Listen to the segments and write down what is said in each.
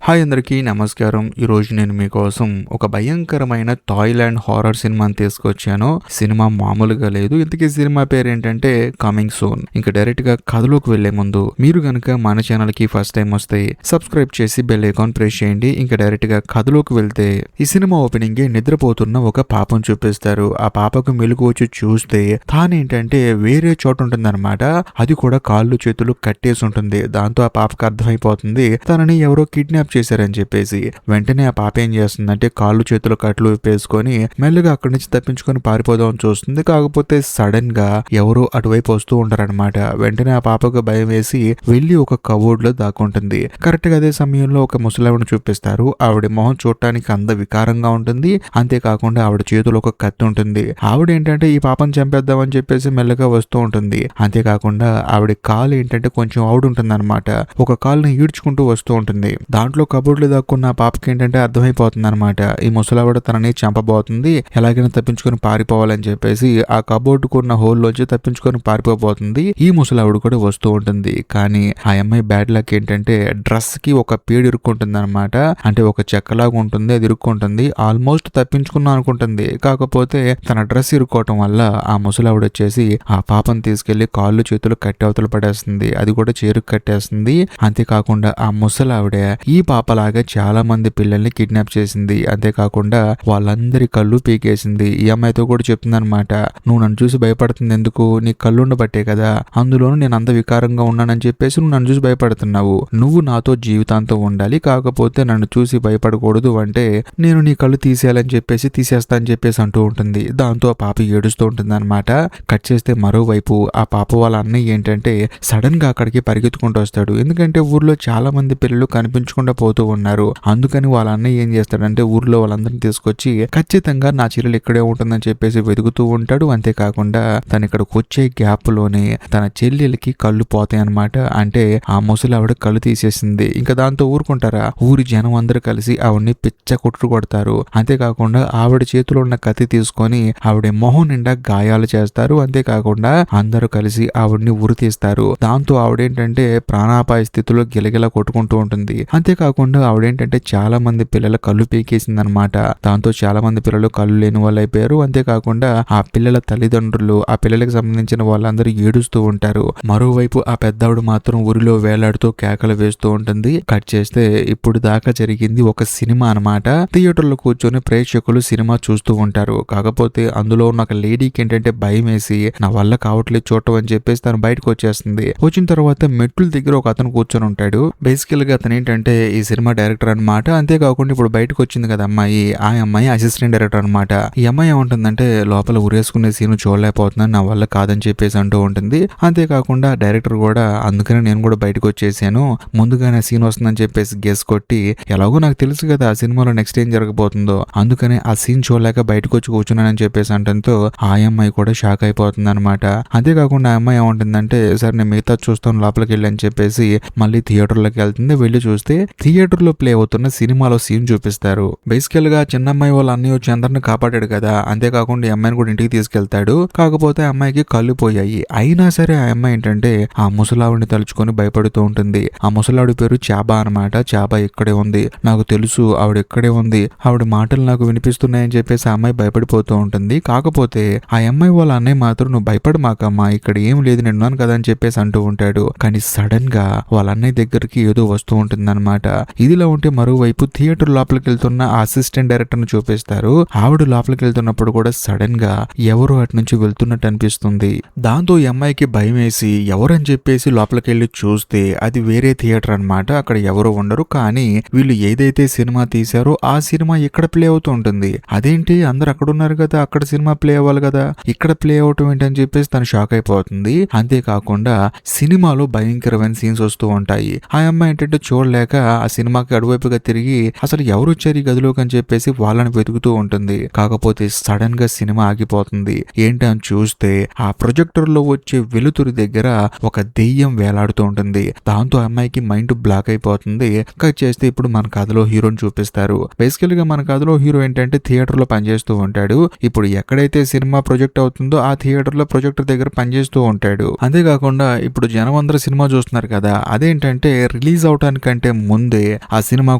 Hi అందరికీ నమస్కారం. ఈరోజు నేను మీకోసం ఒక భయంకరమైన థాయిలాండ్ హారర్ సినిమాని తీసుకొచ్చాను. సినిమా మామూలుగా లేదు. ఇంతకీ సినిమా పేరు ఏంటంటే కమింగ్ సూన్. ఇంకా డైరెక్ట్ గా కథలోకి వెళ్లే ముందు మీరు గనుక మన ఛానల్ కి ఫస్ట్ టైం వస్తే సబ్స్క్రైబ్ చేసి బెల్ ఐకాన్ ప్రెస్ చేయండి. ఇంకా డైరెక్ట్ గా కథలోకి వెళ్తే ఈ సినిమా ఓపెనింగ్ నిద్రపోతున్న ఒక పాపను చూపిస్తారు. ఆ పాపకు మెలుగు వచ్చి చూస్తే తానేంటంటే వేరే చోట ఉంటుందన్నమాట. అది కూడా కాళ్ళు చేతులు కట్టేసి ఉంటుంది. దాంతో ఆ పాపకు అర్థమైపోతుంది తనని ఎవరో కిడ్నాప్ చేశారని చెప్పేసి. వెంటనే ఆ పాప ఏం చేస్తుందంటే కాళ్ళు చేతులు కట్లు విప్పేసుకొని మెల్లగా అక్కడి నుంచి తప్పించుకొని పారిపోదామని చూస్తుంది. కాకపోతే సడన్ గా ఎవరో అటువైపు వస్తూ ఉంటారనమాట. వెంటనే ఆ పాపకు భయం వేసి వెళ్లి ఒక కబోర్డ్ లో దాక్కుంటుంది. కరెక్ట్ గా అదే సమయంలో ఒక ముసలావిడని చూపిస్తారు. ఆవిడ మొహం చూడటానికి అంద వికారంగా ఉంటుంది. అంతేకాకుండా ఆవిడ చేతిలో ఒక కత్తి ఉంటుంది. ఆవిడ ఏంటంటే ఈ పాపను చంపేద్దామని చెప్పేసి మెల్లగా వస్తూ ఉంటుంది. అంతేకాకుండా ఆవిడ కాలు ఏంటంటే కొంచెం ఆవిడుంటుంది అనమాట. ఒక కాలుని ఈడ్చుకుంటూ వస్తూ ఉంటుంది. దాంట్లో కబోర్డ్ లో దాక్కున్న పాపకి ఏంటంటే అర్థమైపోతుంది అనమాట. ఈ ముసలావిడ తనని చంపబోతుంది, ఎలాగైనా తప్పించుకొని పారిపోవాలని చెప్పేసి ఆ కబోర్డ్ కున్న హోల్ లోంచి తప్పించుకొని పారిపోబోతుంది. ఈ ముసలావిడ కూడా వస్తూ ఉంటుంది. కానీ ఆ అమ్మాయి బ్యాడ్ లక్ ఏంటంటే డ్రెస్ కి ఒక పేడు ఇరుక్కుంటుంది అనమాట. అంటే ఒక చెక్కలాగా ఉంటుంది, అది ఇరుక్కుంటుంది. ఆల్మోస్ట్ తప్పించుకున్నా అనుకుంటుంది. కాకపోతే తన డ్రెస్ ఇరుక్కోవటం వల్ల ఆ ముసలావిడ వచ్చేసి ఆ పాపను తీసుకెళ్లి కాళ్ళు చేతులు కట్టి అవతలు పడేస్తుంది. అది కూడా చేరుకు కట్టేస్తుంది. అంతేకాకుండా ఆ ముసలావిడ ఈ పాపలాగా చాలా మంది పిల్లల్ని కిడ్నాప్ చేసింది. అంతేకాకుండా వాళ్ళందరి కళ్ళు పీకేసింది. ఈ అమ్మాయితో కూడా చెప్తుంది అనమాట, నువ్వు నన్ను చూసి భయపడుతుంది ఎందుకు, నీ కళ్ళు ఉండబట్టే కదా, అందులోనూ నేను అంత వికారంగా ఉన్నానని చెప్పేసి నువ్వు నన్ను చూసి భయపడుతున్నావు. నువ్వు నాతో జీవితాంతం ఉండాలి, కాకపోతే నన్ను చూసి భయపడకూడదు అంటే నేను నీ కళ్ళు తీసేయాలని చెప్పేసి తీసేస్తా అని చెప్పేసి అంటూ ఉంటుంది. దాంతో ఆ పాప ఏడుస్తూ ఉంటుంది అనమాట. కట్ చేస్తే మరోవైపు ఆ పాప వాళ్ళ అన్నయ్య ఏంటంటే సడన్ గా అక్కడికి పరిగెత్తుకుంటూ వస్తాడు. ఎందుకంటే ఊర్లో చాలా మంది పిల్లలు కనిపించకుండా పోతూ ఉన్నారు. అందుకని వాళ్ళ అన్నయ్య ఏం చేస్తాడంటే ఊర్లో వాళ్ళందరినీ తీసుకొచ్చి ఖచ్చితంగా నా చెల్లెలు ఇక్కడే ఉంటుందని చెప్పేసి వెతుకుతూ ఉంటాడు. అంతేకాకుండా తను ఇక్కడికి వచ్చే గ్యాప్ లోనే తన చెల్లెలకి కళ్ళు పోతాయి అనమాట. అంటే ఆ ముసలి ఆవిడ కళ్ళు తీసేసింది. ఇంకా దాంతో ఊరుకుంటారా, ఊరి జనం అందరూ కలిసి ఆవిడ్ని పిచ్చ కొట్టు కొడతారు. అంతేకాకుండా ఆవిడ చేతిలో ఉన్న కత్తి తీసుకొని ఆవిడ మొహం నిండా గాయాలు చేస్తారు. అంతేకాకుండా అందరూ కలిసి ఆవిడ్ని ఉరి తీస్తారు. దాంతో ఆవిడేంటంటే ప్రాణాపాయ స్థితిలో గిలగిలా కొట్టుకుంటూ ఉంటుంది. అంతేకాకుండా ఆవిడేంటంటే చాలా మంది పిల్లల కళ్ళు పీకేసింది అనమాట. దాంతో చాలా మంది పిల్లలు కళ్ళు లేని వాళ్ళు అయిపోయారు. అంతేకాకుండా ఆ పిల్లల తల్లిదండ్రులు ఆ పిల్లలకు సంబంధించిన వాళ్ళందరూ ఏడుస్తూ ఉంటారు. మరోవైపు ఆ పెద్దవిడ మాత్రం ఊరిలో వేలాడుతూ కేకలు వేస్తూ ఉంటుంది. కట్ చేస్తే ఇప్పుడు దాకా జరిగింది ఒక సినిమా అనమాట. థియేటర్లో కూర్చొని ప్రేక్షకులు సినిమా చూస్తూ ఉంటారు. కాకపోతే అందులో ఉన్న ఒక లేడీకి ఏంటంటే భయం వేసి నా వల్ల కావట్లేదు చూడటం అని చెప్పేసి తను బయటకు వచ్చేస్తుంది. వచ్చిన తర్వాత మెట్ల దగ్గర ఒక అతను కూర్చొని ఉంటాడు. బేసికల్ గా అతను ఏంటంటే ఈ సినిమా డైరెక్టర్ అనమాట. అంతేకాకుండా ఇప్పుడు బయటకు వచ్చింది కదా అమ్మాయి, ఆ అమ్మాయి అసిస్టెంట్ డైరెక్టర్ అనమాట. ఈ అమ్మాయి ఏముంటుందంటే లోపల ఉరేసుకునే సీన్ చూడలేకపోతున్నాను, నా వల్ల కాదని చెప్పేసి అంటూ ఉంటుంది. అంతేకాకుండా డైరెక్టర్ కూడా అందుకనే నేను కూడా బయటకు వచ్చేసాను, ముందుగానే సీన్ వస్తుందని చెప్పేసి గెస్ కొట్టి ఎలాగో నాకు తెలుసు కదా ఆ సినిమాలో నెక్స్ట్ ఏం జరగబోతుందో, అందుకనే ఆ సీన్ చూడలేక బయటకు వచ్చి కూర్చున్నానని చెప్పేసి అంటంతో ఆ అమ్మాయి కూడా షాక్ అయిపోతుంది అనమాట. అంతేకాకుండా ఆ అమ్మాయి ఏముంటుందంటే సరే నేను మిగతా చూస్తాను లోపలికి వెళ్ళి అని చెప్పేసి మళ్ళీ థియేటర్లోకి వెళ్తుంది. వెళ్ళి చూస్తే థియేటర్ లో ప్లే అవుతున్న సినిమాలో సీన్ చూపిస్తారు. బేసికల్ గా చిన్న అమ్మాయి వాళ్ళ అన్నయ్య వచ్చి అందరిని కాపాడాడు కదా, అంతేకాకుండా ఈ అమ్మాయిని కూడా ఇంటికి తీసుకెళ్తాడు. కాకపోతే ఆ అమ్మాయికి కళ్ళు పోయాయి. అయినా సరే ఆ అమ్మాయి ఏంటంటే ఆ ముసలావిడిని తలుచుకొని భయపడుతూ ఉంటుంది. ఆ ముసలావిడి పేరు చాబా అనమాట. చాబా ఇక్కడే ఉంది, నాకు తెలుసు ఆవిడ ఇక్కడే ఉంది, ఆవిడ మాటలు నాకు వినిపిస్తున్నాయని చెప్పేసి ఆ అమ్మాయి భయపడిపోతూ ఉంటుంది. కాకపోతే ఆ అమ్మాయి వాళ్ళ అన్నయ్య మాత్రం నువ్వు భయపడమాకమ్మా, ఇక్కడ ఏం లేదు నేను ఉన్నాను కదా అని చెప్పేసి అంటూ ఉంటాడు. కానీ సడన్ గా వాళ్ళ అన్నయ్య దగ్గరికి ఏదో వస్తూ ఉంటుంది అనమాట. ఇదిలా ఉంటే మరోవైపు థియేటర్ లోపలికి వెళ్తున్న అసిస్టెంట్ డైరెక్టర్ ను చూపిస్తారు. ఆవిడ లోపలికి వెళ్తున్నప్పుడు కూడా సడన్ గా ఎవరో అటు నుంచి వెళ్తున్నట్టు అనిపిస్తుంది. దాంతో ఈ అమ్మాయికి భయం వేసి ఎవరని చెప్పేసి లోపలికి వెళ్ళి చూస్తే అది వేరే థియేటర్ అనమాట. అక్కడ ఎవరు ఉండరు. కానీ వీళ్ళు ఏదైతే సినిమా తీశారో ఆ సినిమా ఇక్కడ ప్లే అవుతూ ఉంటుంది. అదేంటి అందరు అక్కడ ఉన్నారు కదా, అక్కడ సినిమా ప్లే అవ్వాలి కదా, ఇక్కడ ప్లే అవటం ఏంటని చెప్పేసి తను షాక్ అయిపోతుంది. అంతేకాకుండా సినిమాలో భయంకరమైన సీన్స్ వస్తూ ఉంటాయి. ఆ అమ్మాయి ఏంటంటే చూడలేక ఆ సినిమాకి అటువైపుగా తిరిగి అసలు ఎవరు వచ్చారు ఈ గదిలోకి అని చెప్పేసి వాళ్ళని వెతుకుతూ ఉంటుంది. కాకపోతే సడన్ గా సినిమా ఆగిపోతుంది. ఏంటి అని చూస్తే ఆ ప్రొజెక్టర్ లో వచ్చే వెలుతురు దగ్గర ఒక దెయ్యం వేలాడుతూ ఉంటుంది. దాంతో అమ్మాయికి మైండ్ బ్లాక్ అయిపోతుంది. కట్ చేస్తే ఇప్పుడు మన కథలో హీరోని చూపిస్తారు. బేసికల్ గా మన కథలో హీరో ఏంటంటే థియేటర్ లో పనిచేస్తూ ఉంటాడు. ఇప్పుడు ఎక్కడైతే సినిమా ప్రొజెక్ట్ అవుతుందో ఆ థియేటర్ లో ప్రొజెక్టర్ దగ్గర పనిచేస్తూ ఉంటాడు. అంతేకాకుండా ఇప్పుడు జనం అందరూ సినిమా చూస్తున్నారు కదా, అదేంటంటే రిలీజ్ అవటానికంటే ముందు ముందే ఆ సినిమా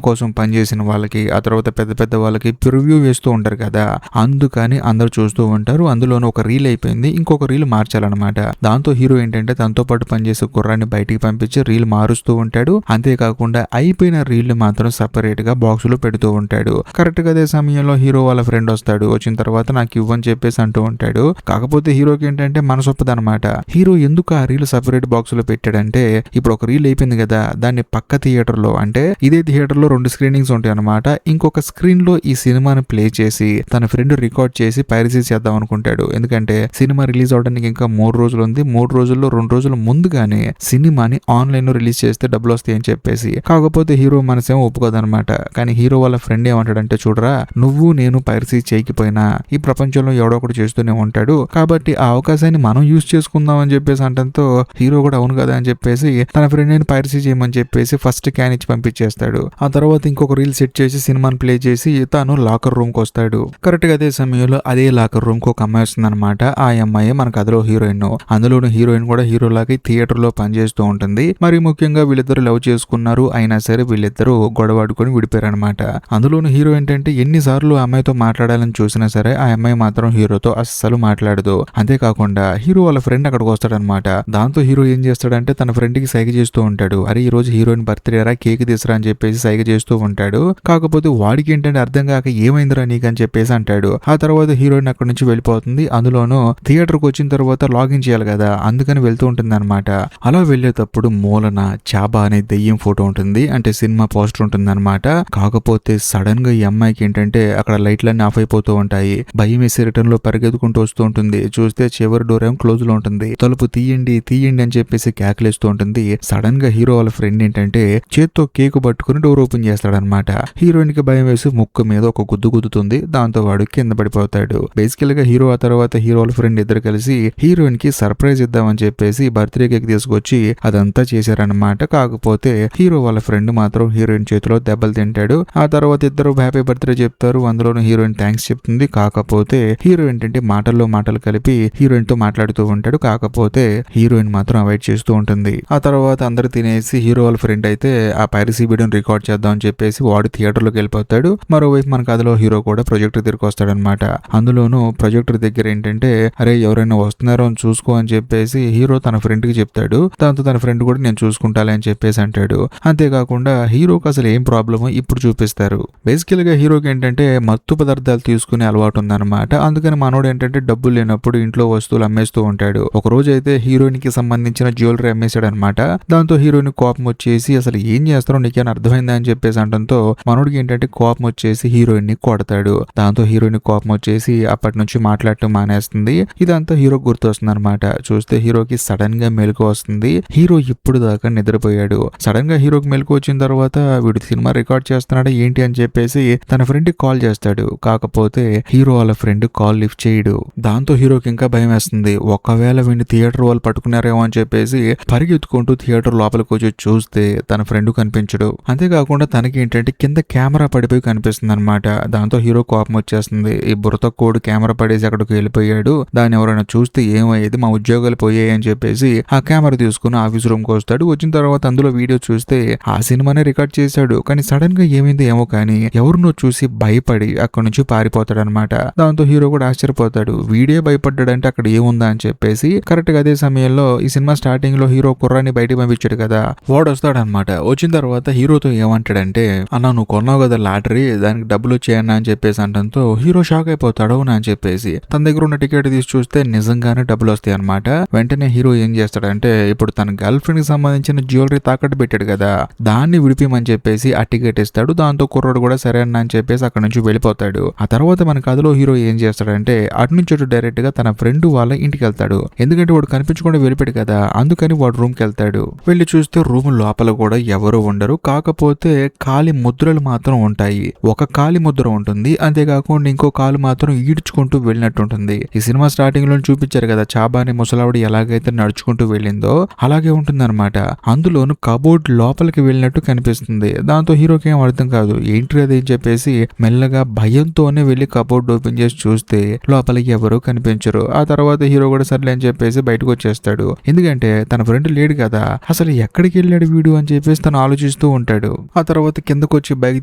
కోసం పనిచేసిన వాళ్ళకి, ఆ తర్వాత పెద్ద పెద్ద వాళ్ళకి ప్రివ్యూ వేస్తూ ఉంటారు కదా, అందుకని అందరూ చూస్తూ ఉంటారు. అందులోనూ ఒక రీల్ అయిపోయింది, ఇంకొక రీల్ మార్చాలన్నమాట. దాంతో హీరో ఏంటంటే తనతో పాటు పనిచేసే కుర్రాన్ని బయటికి పంపించి రీల్ మారుస్తూ ఉంటాడు. అంతేకాకుండా అయిపోయిన రీల్ మాత్రం సపరేట్ గా బాక్స్ లో పెడుతూ ఉంటాడు. కరెక్ట్ గా అదే సమయంలో హీరో వాళ్ళ ఫ్రెండ్ వస్తాడు. వచ్చిన తర్వాత నాకు ఇవ్వని చెప్పేసి అంటూ ఉంటాడు. కాకపోతే హీరోకి ఏంటంటే మనసొప్పదనమాట. హీరో ఎందుకు ఆ రీల్ సపరేట్ బాక్స్ లో పెట్టాడంటే, ఇప్పుడు ఒక రీల్ అయిపోయింది కదా, దాన్ని పక్క థియేటర్ లో, అంటే ఇదే థియేటర్ లో 2 స్క్రీనింగ్స్ ఉంటాయి అనమాట. ఇంకొక స్క్రీన్ లో ఈ సినిమాని ప్లే చేసి తన ఫ్రెండ్ రికార్డ్ చేసి పైరసీ చేద్దాం అనుకుంటాడు. ఎందుకంటే సినిమా రిలీజ్ అవడానికి ఇంకా 3 రోజులు ఉంది. 3 రోజుల్లో 2 రోజులు ముందుగానే సినిమాని ఆన్లైన్ లో రిలీజ్ చేస్తే డబ్బులు వస్తాయి అని చెప్పేసి. కాకపోతే హీరో మనసేమో ఒప్పుకోదనమాట. కానీ హీరో వాళ్ళ ఫ్రెండ్ ఏమంటాడంటే, చూడరా, నువ్వు నేను పైరసీ చేయకపోయినా ఈ ప్రపంచంలో ఎవడో ఒకటి చేస్తూనే ఉంటాడు, కాబట్టి ఆ అవకాశాన్ని మనం యూజ్ చేసుకుందాం అని చెప్పేసి అంటంతో హీరో కూడా అవును కదా అని చెప్పేసి తన ఫ్రెండ్ ని పైరసీ చేయమని చెప్పేసి ఫస్ట్ క్యాన్ ఇచ్చి పంపించేస్తాడు. ఆ తర్వాత ఇంకొక రీల్ సెట్ చేసి సినిమాని ప్లే చేసి తాను లాకర్ రూమ్ కి వస్తాడు. కరెక్ట్ గా అదే సమయంలో అదే లాకర్ రూమ్ కు ఒక అమ్మాయి వస్తుంది అనమాట. ఆ అమ్మాయి మన కథలో హీరోయిన్. అందులోను హీరోయిన్ కూడా హీరోలాగే థియేటర్ లో పనిచేస్తూ ఉంటుంది. మరి ముఖ్యంగా వీళ్ళిద్దరు లవ్ చేసుకున్నారు, అయినా సరే వీళ్ళిద్దరూ గొడవాడుకొని విడిపోయారు అనమాట. అందులోను హీరో ఏంటంటే ఎన్నిసార్లు ఆ అమ్మాయితో మాట్లాడాలని చూసినా సరే ఆ అమ్మాయి మాత్రం హీరోతో అస్సలు మాట్లాడదు. అంతేకాకుండా హీరో వాళ్ళ ఫ్రెండ్ అక్కడికి వస్తాడనమాట. దాంతో హీరో ఏం చేస్తాడంటే తన ఫ్రెండ్ కి సైగ చేస్తూ ఉంటాడు. అరే ఈ రోజు హీరోయిన్ బర్త్డే రా, కేక్ తీసురా అని చెప్పేసి సైగ చేస్తూ ఉంటాడు. కాకపోతే వాడికి ఏంటంటే అర్థం కాక ఏమైందిరా నీకు అని చెప్పేసి అంటాడు. ఆ తర్వాత హీరోయిన్ అక్కడి నుంచి వెళ్ళిపోతుంది. అందులోనూ థియేటర్ కు వచ్చిన తర్వాత లాగిన్ చేయాలి కదా, అందుకని వెళ్తూ ఉంటుంది అనమాట. అలా వెళ్లేటప్పుడు మూలన చాబా అనే దెయ్యం ఫోటో ఉంటుంది, అంటే సినిమా పోస్టర్ ఉంటుంది అనమాట. కాకపోతే సడన్ గా ఈ అమ్మాయికి ఏంటంటే అక్కడ లైట్లన్నీ ఆఫ్ అయిపోతూ ఉంటాయి. భయం వేసి రిటర్న్ లో పరిగెత్తుకుంటూ వస్తూ ఉంటుంది. చూస్తే చివరి డోర్ ఏమో క్లోజ్ లో ఉంటుంది. తలుపు తీయండి తీయండి అని చెప్పేసి కేకలేస్తూ ఉంటుంది. సడన్ గా హీరో వాళ్ళ ఫ్రెండ్ ఏంటంటే చేత్తో కేకు పట్టుకుని డోర్ ఓపెన్ చేస్తాడనమాట. హీరోయిన్ కి భయం వేసి ముక్కు మీద ఒక గుద్దు గుద్దుతుంది. దాంతో వాడు కింద పడిపోతాడు. బేసికల్ గా హీరో ఆ తర్వాత హీరో వాళ్ళ ఫ్రెండ్ ఇద్దరు కలిసి హీరోయిన్ కి సర్ప్రైజ్ ఇద్దామని చెప్పేసి బర్త్డే కేక్ తీసుకొచ్చి అదంతా చేశారనమాట. కాకపోతే హీరో వాళ్ళ ఫ్రెండ్ మాత్రం హీరోయిన్ చేతిలో దెబ్బలు తింటాడు. ఆ తర్వాత ఇద్దరు హ్యాపీ బర్త్డే చెప్తారు. అందులోనూ హీరోయిన్ థ్యాంక్స్ చెప్తుంది. కాకపోతే హీరో ఏంటంటే మాటల్లో మాటలు కలిపి హీరోయిన్ తో మాట్లాడుతూ ఉంటాడు. కాకపోతే హీరోయిన్ మాత్రం అవాయిడ్ చేస్తూ ఉంటుంది. ఆ తర్వాత అందరు తినేసి హీరో వాళ్ళ ఫ్రెండ్ అయితే ఆ పైరసీ వీడియోని రికార్డ్ చేద్దాం అని చెప్పేసి వాడు థియేటర్ లోకి వెళ్ళిపోతాడు. మరోవైపు మన కథలో హీరో కూడా ప్రొజెక్టర్ దగ్గరికి వస్తాడనమాట. అందులోనూ ప్రొజెక్టర్ దగ్గర ఏంటంటే అరే ఎవరైనా వస్తున్నారో అని చూసుకో అని చెప్పేసి హీరో తన ఫ్రెండ్ కి చెప్తాడు. దాంతో తన ఫ్రెండ్ కూడా నేను చూసుకుంటాలే అని చెప్పేసి అంటాడు. అంతేకాకుండా హీరోకి అసలు ఏం ప్రాబ్లమో ఇప్పుడు చూపిస్తారు. బేసికల్ గా హీరోకి ఏంటంటే మత్తు పదార్థాలు తీసుకునే అలవాటు ఉందన్నమాట. అందుకని మనోడు ఏంటంటే డబ్బులు లేనప్పుడు ఇంట్లో వస్తువులు అమ్మేస్తూ ఉంటాడు. ఒక రోజు అయితే హీరోయిన్ కి సంబంధించిన జ్యువెలరీ అమ్మేశాడు అనమాట. దాంతో హీరోయిన్ కోపం వచ్చేసి అసలు ఏం చేస్తారో నీకేమైనా అర్థమైందా అని చెప్పేసి అంటంతో మనోడికి ఏంటంటే కోపం వచ్చేసి హీరోయిన్ ని కొడతాడు. దాంతో హీరోయిన్ కోపం వచ్చేసి అప్పటి నుంచి మాట్లాడటం మానేస్తుంది. ఇదంతా హీరోకి గుర్తొస్తుంది అనమాట. చూస్తే హీరోకి సడన్ గా మెలకు వస్తుంది. హీరో ఇప్పుడు దాకా నిద్రపోయాడు. సడన్ గా హీరోకి మెలకు వచ్చిన తర్వాత వీడు సినిమా రికార్డ్ చేస్తున్నాడా ఏంటి అని చెప్పేసి తన ఫ్రెండ్ కి కాల్ చేస్తాడు. కాకపోతే హీరో వాళ్ళ ఫ్రెండ్ కాల్ లిఫ్ట్ చేయడు. దాంతో హీరోకి ఇంకా భయం వేస్తుంది. ఒకవేళ వీడిని థియేటర్ వాళ్ళు పట్టుకున్నారేమో అని చెప్పేసి పరిగెత్తుకుంటూ థియేటర్ లోపలికి వచ్చి చూస్తే తన ఫ్రెండ్ కనిపించడు. అంతేకాకుండా తనకి ఏంటంటే కింద కెమెరా పడిపోయి కనిపిస్తుంది అనమాట. దాంతో హీరో కోపం వచ్చేస్తుంది. ఈ బుర్రతో కోడు కెమెరా పడేసి అక్కడికి వెళ్ళిపోయాడు, దాన్ని ఎవరైనా చూస్తే ఏమయ్యేది, మా ఉద్యోగాలు పోయాయి అని చెప్పేసి ఆ కెమెరా తీసుకుని ఆఫీస్ రూమ్ కి వస్తాడు. వచ్చిన తర్వాత అందులో వీడియో చూస్తే ఆ సినిమానే రికార్డ్ చేశాడు. కానీ సడన్ గా ఏమైంది ఏమో కానీ ఎవరినో చూసి భయపడి అక్కడ నుంచి పారిపోతాడు అనమాట. దాంతో హీరో కూడా ఆశ్చర్యపోతాడు. వీడియో భయపడ్డాడంటే అక్కడ ఏముందా అని చెప్పేసి. కరెక్ట్ గా అదే సమయంలో ఈ సినిమా స్టార్టింగ్ లో హీరో కుర్రాన్ని బయటికి పంపించాడు కదా, వాడు వస్తాడనమాట. వచ్చిన తర్వాత హీరోతో ఏమంటాడంటే అన్న నువ్వు కొన్నావు కదా లాటరీ, దానికి డబ్బులు వచ్చాయన్నా అని చెప్పేసి అంటంతో హీరో షాక్ అయిపోతాడు అవునా అని చెప్పేసి. తన దగ్గర ఉన్న టికెట్ తీసి చూస్తే నిజంగానే డబ్బులు వస్తాయి అనమాట. వెంటనే హీరో ఏం చేస్తాడంటే ఇప్పుడు తన గర్ల్ ఫ్రెండ్ కి సంబంధించిన జ్యువెలరీ తాకట్టు పెట్టాడు కదా, దాన్ని విడిపిమని చెప్పేసి ఆ టికెట్ ఇస్తాడు. దాంతో కుర్రాడు కూడా సరే అన్న అని చెప్పేసి అక్కడ నుంచి వెళ్ళిపోతాడు. ఆ తర్వాత మన కథలో హీరో ఏం చేస్తాడంటే అటు నుంచి డైరెక్ట్ గా తన ఫ్రెండ్ వాళ్ళ ఇంటికి వెళ్తాడు. ఎందుకంటే వాడు కనిపించకుండా వెళ్ళిపోయాడు కదా, అందుకని వాడు రూమ్ కి వెళ్తాడు. వెళ్ళి చూస్తే రూమ్ లోపల కూడా ఎవరు ఉండరు. కాకపోతే కాలి ముద్రలు మాత్రం ఉంటాయి. ఒక కాలి ముద్ర ఉంటుంది, అంతేకాకుండా ఇంకో కాలు మాత్రం ఈడ్చుకుంటూ వెళ్ళినట్టు ఉంటుంది. ఈ సినిమా స్టార్టింగ్ లో చూపించారు కదా చాబాని ముసలావిడ ఎలాగైతే నడుచుకుంటూ వెళ్ళిందో అలాగే ఉంటుంది అనమాట. అందులోను కబోర్డ్ లోపలికి వెళ్ళినట్టు కనిపిస్తుంది. దాంతో హీరోకి ఏం అర్థం కాదు, ఏంటి అది అని చెప్పేసి మెల్లగా భయంతోనే వెళ్ళి కబోర్డ్ ఓపెన్ చేసి చూస్తే లోపలికి ఎవరు కనిపించరు. ఆ తర్వాత హీరో కూడా సర్లే అని చెప్పేసి బయటకు వచ్చేస్తాడు. ఎందుకంటే తన ఫ్రెండ్ లేడు కదా, అసలు ఎక్కడికి వెళ్ళాడు వీడు అని చెప్పేసి తను ఆలోచిస్తూ చేస్తూ ఉంటాడు. ఆ తర్వాత కిందకు వచ్చి బైక్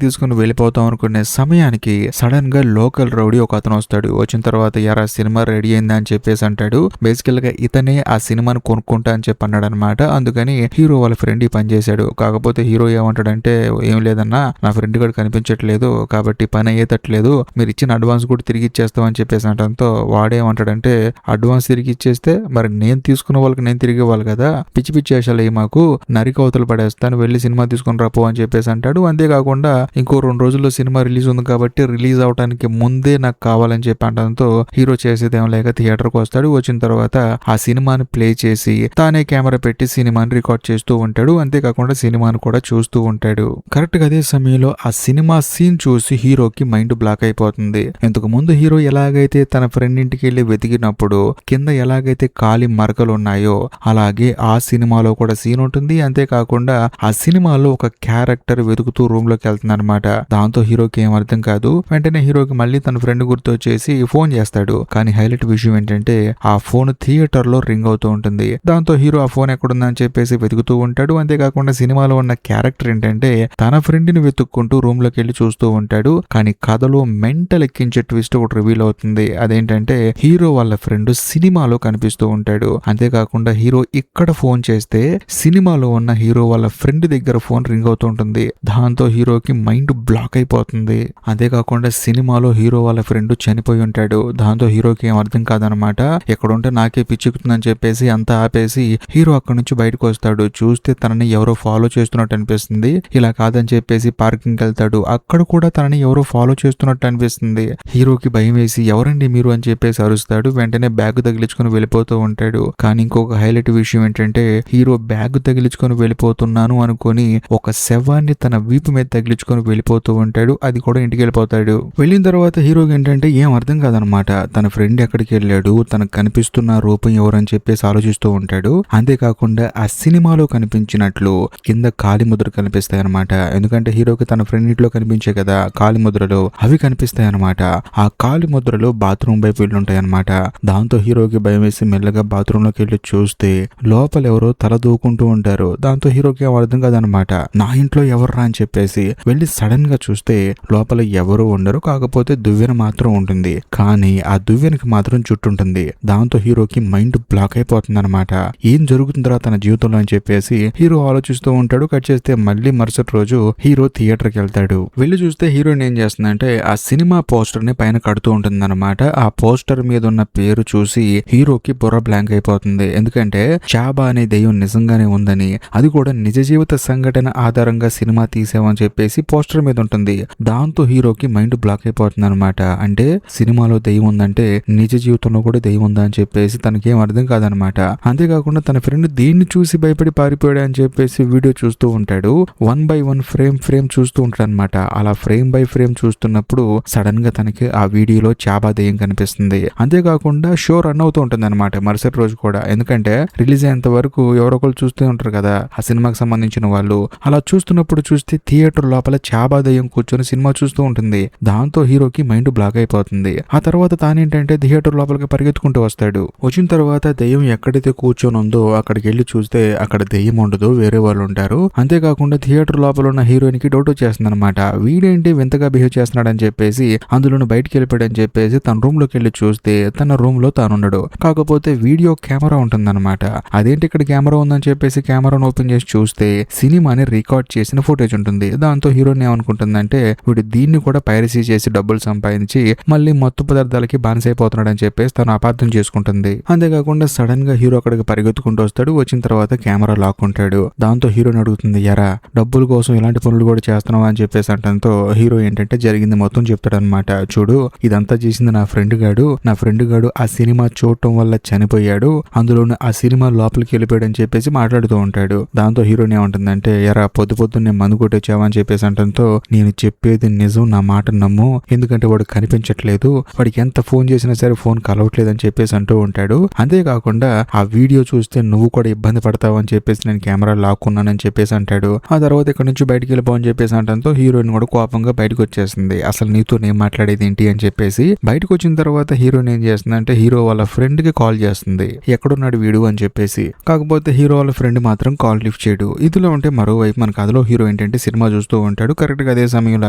తీసుకుని వెళ్ళిపోతాం అనుకునే సమయానికి సడన్ గా లోకల్ రౌడీ ఒక అతను వస్తాడు. వచ్చిన తర్వాత యారా సినిమా రెడీ అయిందా అని చెప్పేసి అంటాడు. బేసికల్ గా ఇతనే ఆ సినిమాను కొనుక్కుంటా అని చెప్పి అన్నాడు అనమాట. అందుకని హీరో వాళ్ళ ఫ్రెండ్ ఈ పని చేశాడు. కాకపోతే హీరో ఏమంటాడంటే, ఏం లేదన్నా, నా ఫ్రెండ్ కూడా కనిపించట్లేదు కాబట్టి పని అయ్యేటట్లేదు, మీరు ఇచ్చిన అడ్వాన్స్ కూడా తిరిగి ఇచ్చేస్తామని చెప్పేసి అనడంతో వాడేమంటాడంటే, అడ్వాన్స్ తిరిగి ఇచ్చేస్తే మరి నేను తీసుకున్న వాళ్ళకి నేను తిరిగి ఇవ్వాలి కదా, పిచ్చి పిచ్చి వేషాలు మాకు, నరికి అవతలు పడేస్తాను, వెళ్ళి సినిమా తీసుకుని రాపో అని చెప్పేసి అంటాడు. అంతేకాకుండా ఇంకో 2 రోజుల్లో సినిమా రిలీజ్ ఉంది కాబట్టి రిలీజ్ అవడానికి ముందే నాకు కావాలని చెప్పి అనడంతో హీరో చేసేదేం లేక థియేటర్కి వస్తాడు. వచ్చిన తర్వాత ఆ సినిమాని ప్లే చేసి తానే కెమెరా పెట్టి సినిమాని రికార్డ్ చేస్తూ ఉంటాడు. అంతేకాకుండా సినిమాను కూడా చూస్తూ ఉంటాడు. కరెక్ట్ గా అదే సమయంలో ఆ సినిమా సీన్ చూసి హీరోకి మైండ్ బ్లాక్ అయిపోతుంది. ఇంతకు ముందు హీరో ఎలాగైతే తన ఫ్రెండ్ ఇంటికి వెళ్ళి వెతికినప్పుడు కింద ఎలాగైతే కాలి మరకలు ఉన్నాయో అలాగే ఆ సినిమాలో కూడా సీన్ ఉంటుంది. అంతేకాకుండా ఆ సినిమాలో ఒక క్యారెక్టర్ వెతుకుతూ రూమ్ లోకి వెళ్తుంది అనమాట. దాంతో హీరోకి ఏం అర్థం కాదు. వెంటనే హీరోకి మళ్ళీ తన ఫ్రెండ్ గుర్తు వచ్చేసి ఫోన్ చేస్తాడు. కానీ హైలైట్ విషయం ఏంటంటే ఆ ఫోన్ థియేటర్ లో రింగ్ అవుతూ ఉంటుంది. దాంతో హీరో ఆ ఫోన్ ఎక్కడుందని చెప్పేసి వెతుకుతూ ఉంటాడు. అంతేకాకుండా సినిమాలో ఉన్న క్యారెక్టర్ ఏంటంటే తన ఫ్రెండ్ ని వెతుక్కుంటూ రూమ్ లోకి వెళ్ళి చూస్తూ ఉంటాడు. కానీ కథలో మెంటల్ ఎక్కించే ట్విస్ట్ ఒకటి రివీల్ అవుతుంది. అదేంటంటే హీరో వాళ్ళ ఫ్రెండ్ సినిమాలో కనిపిస్తూ ఉంటాడు. అంతేకాకుండా హీరో ఇక్కడ ఫోన్ చేస్తే సినిమాలో ఉన్న హీరో వాళ్ళ ఫ్రెండ్ దగ్గర ఫోన్ రింగ్ అవుతూ ఉంటుంది. దాంతో హీరోకి మైండ్ బ్లాక్ అయిపోతుంది. అంతేకాకుండా సినిమాలో హీరో వాళ్ళ ఫ్రెండ్ చనిపోయి ఉంటాడు. దాంతో హీరోకి ఏం అర్థం కాదనమాట. ఎక్కడుంటే నాకే పిచ్చెక్కుతుందని చెప్పేసి అంతా ఆపేసి హీరో అక్కడి నుంచి బయటకు వస్తాడు. చూస్తే తనని ఎవరో ఫాలో చేస్తున్నట్టు అనిపిస్తుంది. ఇలా కాదని చెప్పేసి పార్కింగ్ వెళ్తాడు. అక్కడ కూడా తనని ఎవరో ఫాలో చేస్తున్నట్టు అనిపిస్తుంది. హీరోకి భయం వేసి ఎవరండి మీరు అని చెప్పేసి అరుస్తాడు. వెంటనే బ్యాగ్ తగిలించుకుని వెళ్ళిపోతూ ఉంటాడు. కానీ ఇంకొక హైలైట్ విషయం ఏంటంటే హీరో బ్యాగ్ తగిలించుకొని వెళ్ళిపోతున్నాను అనుకొని ఒక శవాన్ని తన వీపు మీద తగిలించుకొని వెళ్ళిపోతూ ఉంటాడు. అది కూడా ఇంటికి వెళ్ళిపోతాడు. వెళ్ళిన తర్వాత హీరోకి ఏంటంటే ఏం అర్థం కాదనమాట. తన ఫ్రెండ్ ఎక్కడికి వెళ్ళాడు, తనకు కనిపిస్తున్న రూపం ఎవరని చెప్పేసి ఆలోచిస్తూ ఉంటాడు. అంతేకాకుండా ఆ సినిమాలో కనిపించినట్లు కింద కాలి ముద్ర కనిపిస్తాయి అనమాట. ఎందుకంటే హీరోకి తన ఫ్రెండ్ ఇంట్లో కనిపించే కదా కాలి ముద్రలు, అవి కనిపిస్తాయి అనమాట. ఆ కాలి ముద్రలు బాత్రూమ్ వైపు వెళ్ళి ఉంటాయి అనమాట. దాంతో హీరోకి భయం వేసి మెల్లగా బాత్రూమ్ లోకి వెళ్ళి చూస్తే లోపల ఎవరో తల దూకుంటూ ఉంటారు. దాంతో హీరోకి ఏం అర్థం కాదనమాట. నా ఇంట్లో ఎవర్రా అని చెప్పేసి వెళ్ళి సడన్ గా చూస్తే లోపల ఎవరు ఉండరు. కాకపోతే దువ్వెన మాత్రం ఉంటుంది. కానీ ఆ దువ్వెనకి మాత్రం జుట్టు ఉంటుంది. దాంతో హీరోకి మైండ్ బ్లాక్ అయిపోతుంది అనమాట. ఏం జరుగుతుందో తన జీవితంలో అని చెప్పేసి హీరో ఆలోచిస్తూ ఉంటాడు. కట్ చేస్తే మళ్ళీ మరుసటి రోజు హీరో థియేటర్ కి వెళ్తాడు. వెళ్ళి చూస్తే హీరోయిన్ ఏం చేస్తుందంటే ఆ సినిమా పోస్టర్ ని పైన కడుతూ ఉంటుంది అనమాట. ఆ పోస్టర్ మీద ఉన్న పేరు చూసి హీరోకి బుర్ర బ్లాంక్ అయిపోతుంది. ఎందుకంటే చాబా అనే దెయ్యం నిజంగానే ఉందని, అది కూడా నిజ జీవిత సంఘటన ఆధారంగా సినిమా తీసామని చెప్పేసి పోస్టర్ మీద ఉంటుంది. దాంతో హీరోకి మైండ్ బ్లాక్ అయిపోతుంది అనమాట. అంటే సినిమాలో దెయ్యం ఉందంటే నిజ జీవితంలో కూడా దెయ్యం ఉందా అని చెప్పేసి తనకేం అర్థం కాదనమాట. అంతేకాకుండా తన ఫ్రెండ్ దీన్ని చూసి భయపడి పారిపోయాడు అని చెప్పేసి వీడియో చూస్తూ ఉంటాడు. 1 by 1 ఫ్రేమ్ చూస్తూ ఉంటాడు అనమాట. అలా ఫ్రేమ్ బై ఫ్రేమ్ చూస్తున్నప్పుడు సడన్ గా తనకి ఆ వీడియోలో చాబా దెయ్యం కనిపిస్తుంది. అంతేకాకుండా షో రన్ అవుతూ ఉంటుంది అనమాట మరుసటి రోజు కూడా. ఎందుకంటే రిలీజ్ అయ్యేంత వరకు ఎవరొకరు చూస్తూ ఉంటారు కదా ఆ సినిమాకి సంబంధించిన వాళ్ళు. అలా చూస్తున్నప్పుడు చూస్తే థియేటర్ లోపల చాబా దెయ్యం కూర్చొని సినిమా చూస్తూ ఉంటుంది. దాంతో హీరోకి మైండ్ బ్లాక్ అయిపోతుంది. ఆ తర్వాత తానేంటంటే థియేటర్ లోపలికి పరిగెత్తుకుంటూ వస్తాడు. వచ్చిన తర్వాత దెయ్యం ఎక్కడైతే కూర్చొని ఉందో అక్కడికి వెళ్ళి చూస్తే అక్కడ దెయ్యం ఉండదు, వేరే వాళ్ళు ఉంటారు. అంతేకాకుండా థియేటర్ లోపల ఉన్న హీరోయిన్ కి డౌట్ వచ్చేస్తుంది అనమాట. వీడేంటి వింతగా బిహేవ్ చేస్తున్నాడు అని చెప్పేసి అందులోని బయటికి వెళ్ళిపోయాడు అని చెప్పేసి తన రూమ్ లోకి వెళ్ళి చూస్తే తన రూమ్ లో తానుండడు. కాకపోతే వీడియో కెమెరా ఉంటుందన్నమాట. అదేంటి ఇక్కడ కెమెరా ఉందని చెప్పేసి కెమెరాను ఓపెన్ చేసి చూస్తే సినిమాని రికార్డ్ చేసిన ఫుటేజ్ ఉంటుంది. దాంతో హీరోయిన్ ఏమనుకుంటుందంటే వీడు దీన్ని కూడా పైరసీ చేసి డబ్బులు సంపాదించి మళ్ళీ మత్తు పదార్థాలకి బానిసైపోతున్నాడు అని చెప్పేసి తను అపార్థం చేసుకుంటుంది. అంతేకాకుండా సడన్ గా హీరో అక్కడికి పరిగెత్తుకుంటూ వస్తాడు. వచ్చిన తర్వాత కెమెరా లాక్కుంటాడు. దాంతో హీరోని అడుగుతుంది, ఎరా డబ్బుల కోసం ఇలాంటి పనులు కూడా చేస్తున్నావా అని చెప్పేసి అంటంతో హీరో ఏంటంటే జరిగింది మొత్తం చెప్తాడు అనమాట. చూడు ఇదంతా చేసింది నా ఫ్రెండ్ గాడు ఆ సినిమా చూడటం వల్ల చనిపోయాడు, అందులోనే ఆ సినిమా లోపలికి వెళ్ళిపోయాడు అని చెప్పేసి మాట్లాడుతూ ఉంటాడు. దాంతో హీరోని ఏమంటుందంటే ఎరా పొద్దున్నే మందు కొట్టొచ్చావా అని చెప్పేసి అంటంతో నేను చెప్పేది నిజం, నా మాట నమ్ము, ఎందుకంటే వాడు కనిపించట్లేదు, వాడికి ఎంత ఫోన్ చేసినా సరే ఫోన్ కలవట్లేదు అని చెప్పేసి అంటూ ఉంటాడు. అంతేకాకుండా ఆ వీడియో చూస్తే నువ్వు కూడా ఇబ్బంది పడతావు అని చెప్పేసి నేను కెమెరా లాక్కున్నానని చెప్పేసి అంటాడు. ఆ తర్వాత ఇక్కడ నుంచి బయటికి వెళ్ళిపోవని చెప్పేసి అంటంతో హీరోయిన్ కూడా కోపంగా బయటకు వచ్చేస్తుంది. అసలు నీతో నేను మాట్లాడేది ఏంటి అని చెప్పేసి బయటకు వచ్చిన తర్వాత హీరోయిన్ ఏం చేస్తుందంటే హీరో వాళ్ళ ఫ్రెండ్ కి కాల్ చేస్తుంది, ఎక్కడున్నాడు వీడు అని చెప్పేసి. కాకపోతే హీరో వాళ్ళ ఫ్రెండ్ మాత్రం కాల్ లిఫ్ట్ చేయడు. ఇదిలో ఉంటే మరోవైపు మరోవైపు మన కథలో హీరో ఏంటంటే సినిమా చూస్తూ ఉంటాడు. కరెక్ట్ గా అదే సమయంలో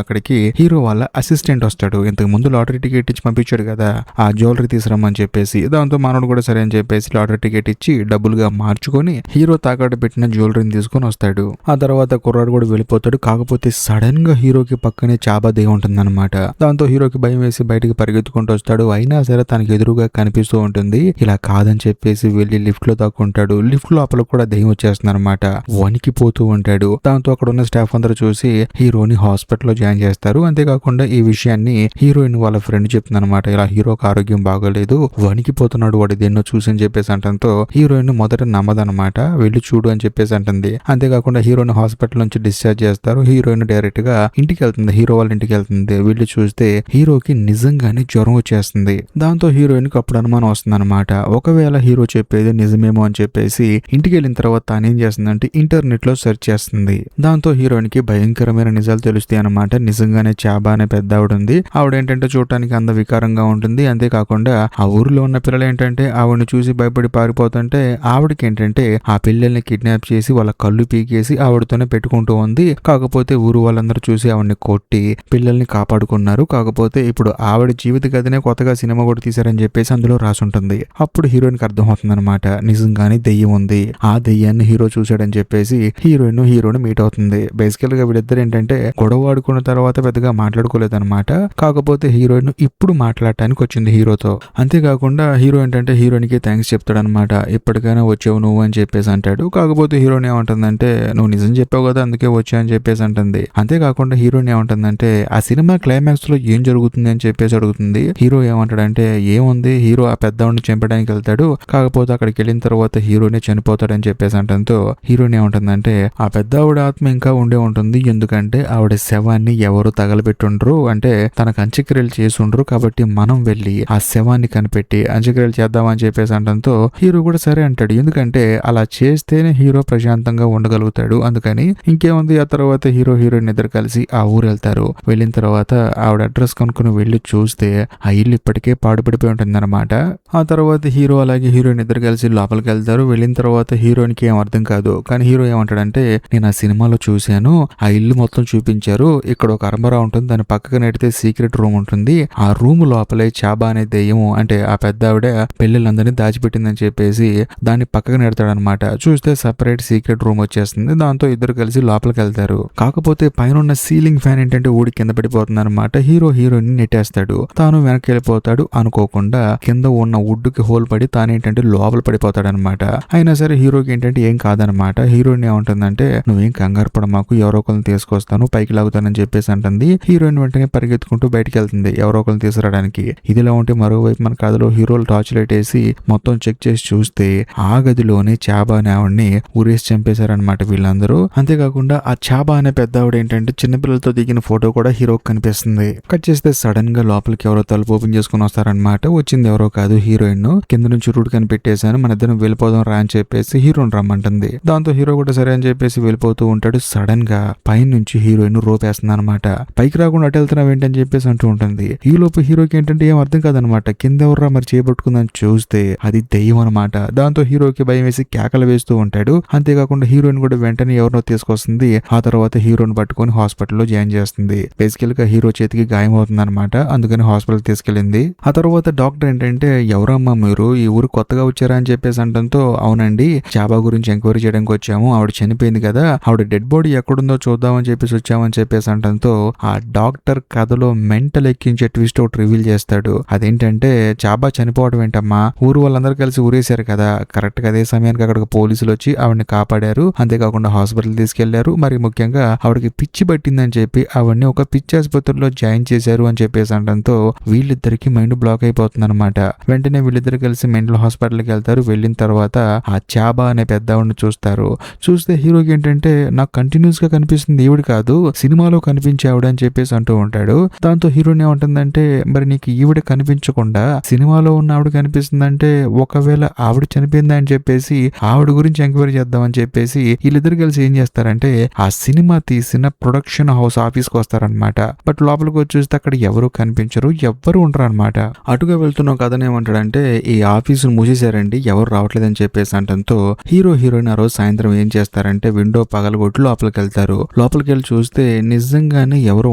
అక్కడికి హీరో వాళ్ళ అసిస్టెంట్ వస్తాడు. ఇంతకు ముందు లాటరీ టికెట్ ఇచ్చి పంపించాడు కదా ఆ జ్యువెలరీ తీసుకురమ్మని చెప్పేసి. దాంతో మనోడు కూడా సరే అని చెప్పేసి లాటరీ టికెట్ ఇచ్చి డబ్బులుగా మార్చుకొని హీరో తాకట్టు పెట్టిన జ్యువెలరీని తీసుకొని వస్తాడు. ఆ తర్వాత కుర్రాడు కూడా వెళ్ళిపోతాడు. కాకపోతే సడన్ గా హీరోకి పక్కనే చాబా దెయ్యం ఉంటుందన్నమాట. దాంతో హీరోకి భయం వేసి బయటికి పరిగెత్తుకుంటూ వస్తాడు. అయినా సరే తనకి ఎదురుగా కనిపిస్తూ ఉంటుంది. ఇలా కాదని చెప్పేసి వెళ్లి లిఫ్ట్ లో దాక్కుంటాడు. లిఫ్ట్ లోపల కూడా దెయ్యం వచ్చేస్తుంది అనమాట. వణికిపోతూ ఉంటాడు. దాంతో అక్కడ ఉన్న స్టాఫ్ అందరూ చూసి హీరోని హాస్పిటల్లో జాయిన్ చేస్తారు. అంతేకాకుండా ఈ విషయాన్ని హీరోయిన్ వాళ్ళ ఫ్రెండ్ చెప్తుంది అనమాట. ఇలా హీరోకి ఆరోగ్యం బాగోలేదు, వణికిపోతున్నాడు, వాడు దేన్నో చూసి అని చెప్పేసి అంటంతో హీరోయిన్ మొదట నమ్మదనమాట. వెళ్ళి చూడు అని చెప్పేసి అంటుంది. అంతేకాకుండా హీరోని హాస్పిటల్ నుంచి డిశ్చార్జ్ చేస్తారు. హీరోయిన్ డైరెక్ట్ గా ఇంటికి వెళ్తుంది. హీరో వాళ్ళ ఇంటికి వెళ్తుంది. వెళ్ళి చూస్తే హీరోకి నిజంగానే జ్వరం వచ్చేస్తుంది. దాంతో హీరోయిన్ కి అప్పుడు అనుమానం వస్తుంది అనమాట. ఒకవేళ హీరో చెప్పేది నిజమేమో అని చెప్పేసి ఇంటికి వెళ్ళిన తర్వాత తానేం చేస్తుందంటే ఇంటర్నెట్ లో సెర్చ్ చేస్తుంది. దాంతో హీరోయిన్ కి భయంకరమైన నిజాలు తెలుస్తాయి అనమాట. నిజంగానే చాబా అనే పెద్ద ఆవిడ ఉంది. ఆవిడ ఏంటంటే చూడటానికి అంత వికారంగా ఉంటుంది. అంతేకాకుండా ఆ ఊరిలో ఉన్న పిల్లలు ఏంటంటే ఆవిడని చూసి భయపడి పారిపోతుంటే ఆవిడకి ఏంటంటే ఆ పిల్లల్ని కిడ్నాప్ చేసి వాళ్ళ కళ్ళు పీకేసి ఆవిడతోనే పెట్టుకుంటూ ఉంది. కాకపోతే ఊరు వాళ్ళందరూ చూసి ఆవిడని కొట్టి పిల్లల్ని కాపాడుకున్నారు. కాకపోతే ఇప్పుడు ఆవిడ జీవిత గదినే కొత్తగా సినిమా కూడా తీశారని చెప్పేసి అందులో రాసుంటుంది. అప్పుడు హీరోయిన్ కి అర్థమవుతుంది అనమాట, నిజంగానే దెయ్యం ఉంది. ఆ దెయ్యాన్ని హీరో చూశాడని చెప్పేసి హీరోని మీట్ అవుతుంది. బేసికల్ గా వీళ్ళిద్దరు ఏంటంటే గొడవ ఆడుకున్న తర్వాత పెద్దగా మాట్లాడుకోలేదన్నమాట. కాకపోతే హీరోయిన్ ఇప్పుడు మాట్లాడటానికి వచ్చింది హీరోతో. అంతేకాకుండా హీరో ఏంటంటే హీరోయిన్ కి థ్యాంక్స్ చెప్తాడనమాట. ఎప్పటికైనా వచ్చావు నువ్వు అని చెప్పేసి అంటాడు. కాకపోతే హీరోయిన్ ఏమంటుందంటే నువ్వు నిజం చెప్పావు కదా అందుకే వచ్చా అని చెప్పేసి అంటుంది. అంతేకాకుండా హీరోయిన్ ఏమంటుందంటే ఆ సినిమా క్లైమాక్స్ లో ఏం జరుగుతుంది అని చెప్పేసి అడుగుతుంది. హీరో ఏమంటాడంటే ఏముంది, హీరో ఆ పెద్దవాడిని చంపడానికి వెళ్తాడు. కాకపోతే అక్కడికి వెళ్ళిన తర్వాత హీరోనే చనిపోతాడని చెప్పేసి అంటంతో హీరోయిన్ ఏమంటుందంటే ఆ పెద్ద ఆవిడ ఆత్మ ఇంకా ఉండే ఉంటుంది. ఎందుకంటే ఆవిడ శవాన్ని ఎవరు తగలబెట్టుండ్రు, అంటే తనకు అంత్యక్రియలు చేసుండ్రు. కాబట్టి మనం వెళ్ళి ఆ శవాన్ని కనిపెట్టి అంత్యక్రియలు చేద్దామని చెప్పేసి అంటంతో హీరో కూడా సరే అంటాడు. ఎందుకంటే అలా చేస్తేనే హీరో ప్రశాంతంగా ఉండగలుగుతాడు. అందుకని ఇంకేముంది, ఆ తర్వాత హీరోయిన్ ఇద్దరు కలిసి ఆ ఊరు వెళ్తారు. వెళ్ళిన తర్వాత ఆవిడ అడ్రస్ కనుక్కొని వెళ్ళి చూస్తే ఆ ఇల్లు ఇప్పటికే పాడుపడిపోయి ఉంటుంది అనమాట. ఆ తర్వాత హీరో అలాగే హీరోయిన్ ఇద్దరు కలిసి లోపలికి వెళ్తారు. వెళ్ళిన తర్వాత హీరోయిన్ కి ఏం అర్థం కాదు. కానీ హీరో ఏమంటాడంటే నేను ఆ సినిమాలో చూశాను, ఆ ఇల్లు మొత్తం చూపించారు. ఇక్కడ ఒక అరమరా ఉంటుంది, దాని పక్కకు నెడితే సీక్రెట్ రూమ్ ఉంటుంది. ఆ రూమ్ లోపలే చాబా అనే దెయ్యం, అంటే ఆ పెద్ద ఆవిడ పిల్లలందరినీ దాచిపెట్టిందని చెప్పేసి దాన్ని పక్కకు నెడతాడనమాట. చూస్తే సపరేట్ సీక్రెట్ రూమ్ వచ్చేస్తుంది. దాంతో ఇద్దరు కలిసి లోపలికి వెళ్తారు. కాకపోతే పైన ఉన్న సీలింగ్ ఫ్యాన్ ఏంటంటే ఊడి కింద పడిపోతుంది అనమాట. హీరోయిన్ నెట్టేస్తాడు. తాను వెనక్కి వెళ్ళిపోతాడు. అనుకోకుండా కింద ఉన్న వుడ్ కి హోల్ పడి తానేంటంటే లోపల పడిపోతాడు అనమాట. అయినా సరే హీరోకి ఏంటంటే ఏం కాదనమాట. హీరోయిన్ ఏమంటుందంటే నువ్వేం కంగారు పడ, మాకు ఎవరో ఒకరిని తీసుకొస్తాను, పైకి లాగుతానని చెప్పేసి అంటుంది. హీరోయిన్ వెంటనే పరిగెత్తుకుంటూ బయటికి వెళ్తుంది ఎవరో ఒకరిని తీసుకురావడానికి. ఇదిలా ఉంటే మరోవైపు మన కథలో హీరోలు టార్చ్ లైట్ వేసి మొత్తం చెక్ చేసి చూస్తే ఆ గదిలోనే చాబా అనే ఆవిడ్ని ఉరేసి చంపేశారనమాట వీళ్ళందరూ. అంతేకాకుండా ఆ చాబా అనే పెద్ద ఆవిడ ఏంటంటే చిన్నపిల్లలతో దిగిన ఫోటో కూడా హీరోకి కనిపిస్తుంది. కట్ చేస్తే సడన్ గా లోపలికి ఎవరో తలుపు ఓపెన్ చేసుకుని వస్తారనమాట. వచ్చింది ఎవరో కాదు, హీరోయిన్. కింద నుంచి రూట్ కనిపెట్టేశాను, మన ఇద్దరం వెళ్ళిపోదాం రా అని చెప్పేసి హీరోని రమ్మంటుంది. దాంతో హీరో కూడా సరే అని చెప్పేసి వెళ్ళిపోతూ ఉంటాడు. సడన్ గా పైన నుంచి హీరోయిన్ రోపేస్తుంది అనమాట. పైకి రాకుండా అటు వెళ్తున్నావు ఏంటని చెప్పేసి అంటూ ఉంటుంది. ఈ లోపు హీరోకి ఏంటంటే ఏం అర్థం కాదనమాట. కింద ఎవర్రా మరి చేపట్టుకుందని చూస్తే అది దెయ్యం అనమాట. దాంతో హీరోకి భయం వేసి కేకలు వేస్తూ ఉంటాడు. అంతేకాకుండా హీరోయిన్ కూడా వెంటనే ఎవరినో తీసుకొస్తుంది. ఆ తర్వాత హీరోని పట్టుకొని హాస్పిటల్లో జాయిన్ చేస్తుంది. బేసికల్ గా హీరో చేతికి గాయం అవుతుంది అనమాట. అందుకని హాస్పిటల్ తీసుకెళ్ళింది. ఆ తర్వాత డాక్టర్ ఏంటంటే ఎవరమ్మా మీరు, ఈ ఊరు కొత్తగా వచ్చారా అని చెప్పేసి అంటంతో అవునండి, చాబా గురించి ఎంక్వైరీ చేయడానికి వచ్చాము, ఆవిడ చనిపోయింది కదా, ఆవిడ డెడ్ బాడీ ఎక్కడుందో చూద్దామని చెప్పేసి వచ్చామని చెప్పేసి అంటంతో ఆ డాక్టర్ కథలో మెంటల్ ఎక్కించే ట్విస్ట్ ఒకటి రివీల్ చేస్తాడు. అదేంటంటే చాబా చనిపోవడం ఏంటమ్మా, ఊరు వాళ్ళందరూ కలిసి ఊరేశారు కదా, కరెక్ట్ గా అదే సమయానికి అక్కడికి పోలీసులు వచ్చి ఆవిడని కాపాడారు. అంతేకాకుండా హాస్పిటల్ తీసుకెళ్లారు. మరి ముఖ్యంగా ఆవిడకి పిచ్చి పట్టిందని చెప్పి ఆవిడని ఒక పిచ్చి ఆసుపత్రిలో జాయిన్ చేశారు అని చెప్పేసి అంటంతో వీళ్ళిద్దరికి మైండ్ బ్లాక్ అయిపోతుంది అనమాట. వెంటనే వీళ్ళిద్దరు కలిసి మెంటల్ హాస్పిటల్కి వెళ్తారు. వెళ్ళిన తర్వాత ఆ చాబా అనే పెద్దవాడిని చూస్తారు. చూస్తే హీరోకి ఏంటంటే నాకు కంటిన్యూస్ గా కనిపిస్తుంది ఈవిడ కాదు, సినిమాలో కనిపించే ఆవిడ అని చెప్పేసి అంటూ ఉంటాడు. దాంతో హీరోయిన్ ఏమంటుందంటే మరి నీకు ఈవిడ కనిపించకుండా సినిమాలో ఉన్న ఆవిడ కనిపిస్తుందంటే ఒకవేళ ఆవిడ చనిపోయిందా అని చెప్పేసి ఆవిడ గురించి ఎంక్వైరీ చేద్దామని చెప్పేసి వీళ్ళిద్దరు కలిసి ఏం చేస్తారంటే ఆ సినిమా తీసిన ప్రొడక్షన్ హౌస్ ఆఫీస్కి వస్తారనమాట. బట్ లోపలికి వచ్చి చూస్తే అక్కడ ఎవరు కనిపించరు, ఎవ్వరు ఉండరు అనమాట. అటుగా వెళ్తున్న కథను ఏమంటాడంటే ఈ ఆఫీసును మూసేశారండి, ఎవరు రావట్లేదని చెప్పేసి అంటంతో హీరోయిన్ ఆ రోజు సాయంత్రం ఏం చేస్తారంటే విండో పగలగొట్టి లోపలికెళ్తారు. లోపలికెళ్ళి చూస్తే నిజంగానే ఎవరు